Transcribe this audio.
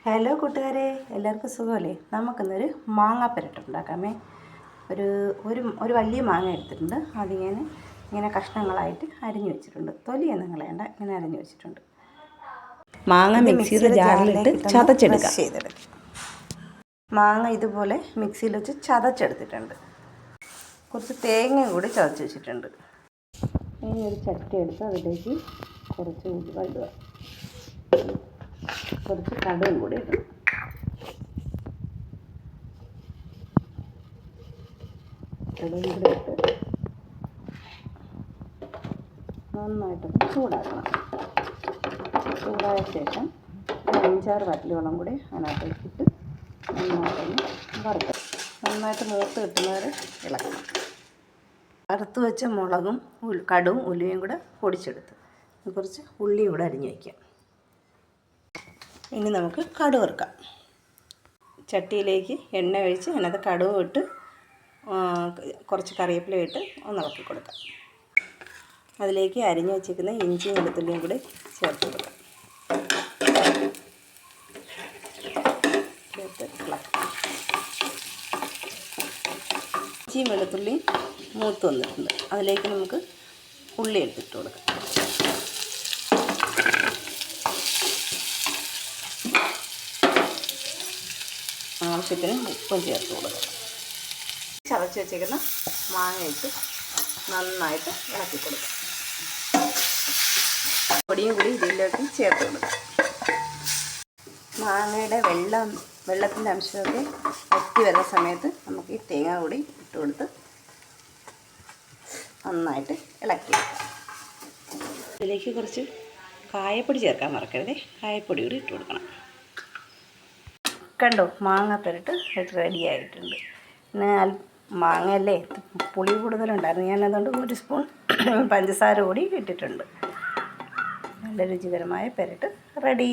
Hello കൂട്ടുകാരെ, എല്ലാവർക്കും സുഖമല്ലേ? നമുക്കിന്നൊരു മാങ്ങ പെരട്ട് ഉണ്ടാക്കാമേ. ഒരു ഒരു ഒരു വലിയ മാങ്ങ എടുത്തിട്ടുണ്ട്. ഇങ്ങനെ കഷ്ണങ്ങളായിട്ട് അരിഞ്ഞു വെച്ചിട്ടുണ്ട്. തൊലിയൊന്നും കളയണ്ട, ഇങ്ങനെ അരിഞ്ഞു വെച്ചിട്ടുണ്ട്. മാങ്ങ മിക്സിയുടെ ജാറിലിട്ട് ചതച്ചെടുക്കാം. മാങ്ങ ഇതുപോലെ മിക്സിയിൽ വെച്ച് ചതച്ചെടുത്തിട്ടുണ്ട്. കുറച്ച് തേങ്ങയും കൂടി ചതച്ച് വെച്ചിട്ടുണ്ട്. ഇനി ഒരു ചട്ടി എടുത്ത് അതിലേക്ക് കുറച്ച് ഉലുവ ഇടുക, കുറച്ച് കടുകും കൂടി ഇടും. കടുകും കൂടി ഇട്ട് നന്നായിട്ടൊന്ന് ചൂടാക്കണം. ചൂടായ ശേഷം 5-6 വറ്റൽമുളകും കൂടി അതിനകത്തേക്ക് ഇട്ട് നന്നായിട്ടൊന്ന് വറുത്ത് നന്നായിട്ട് മൂത്ത് കിട്ടുന്നവരെ ഇളക്കണം. വറുത്ത് വെച്ച മുളകും കടുവും ഉലുവയും കൂടെ പൊടിച്ചെടുത്ത് കുറച്ച് ഉള്ളിയും കൂടെ അരിഞ്ഞ് വയ്ക്കാം. ഇനി നമുക്ക് കടുക് വറുക്കാം. ചട്ടിയിലേക്ക് എണ്ണ ഒഴിച്ച് അതിനകത്ത് കടുക് ഇട്ട് കുറച്ച് കറിവേപ്പില ഇട്ട് ഒന്ന് ഇളക്കി കൊടുക്കാം. അതിലേക്ക് അരിഞ്ഞ് വെച്ചിരിക്കുന്ന ഇഞ്ചിയും വെളുത്തുള്ളിയും കൂടി ചേർത്ത് കൊടുക്കാം. ഇഞ്ചിയും വെളുത്തുള്ളിയും മൂത്ത് വന്നിട്ടുണ്ട്. അതിലേക്ക് നമുക്ക് ഉള്ളി എടുത്തിട്ട് കൊടുക്കാം. ആവശ്യത്തിന് ഉപ്പും ചേർത്ത് കൊടുക്കുക. ചതച്ച് വെച്ചിരിക്കുന്ന മാങ്ങ ഇട്ട് നന്നായിട്ട് ഇളക്കി കൊടുക്കുക. പൊടിയും കൂടി ഇതിലേക്ക് ചേർത്ത് കൊടുക്കുക. മാങ്ങയുടെ വെള്ളത്തിൻ്റെ അംശമൊക്കെ വറ്റി വരുന്ന സമയത്ത് നമുക്ക് ഈ തേങ്ങ കൂടി ഇട്ട് കൊടുത്ത് നന്നായിട്ട് ഇളക്കി കൊടുക്കുക. ഇതിലേക്ക് കുറച്ച് കായപ്പൊടി ചേർക്കാൻ മറക്കരുത്. കായപ്പൊടി കൂടി ഇട്ട് കൊടുക്കണം. കണ്ടോ, മാങ്ങ പെരട്ട് റെഡിയായിട്ടുണ്ട്. പിന്നെ മാങ്ങയല്ലേ പുളി കൂടുതലുണ്ടായിരുന്നു, ഞാനതുകൊണ്ട് 1 സ്പൂൺ പഞ്ചസാര കൂടി ഇട്ടിട്ടുണ്ട്. നല്ല രുചികരമായ പെരട്ട് റെഡി.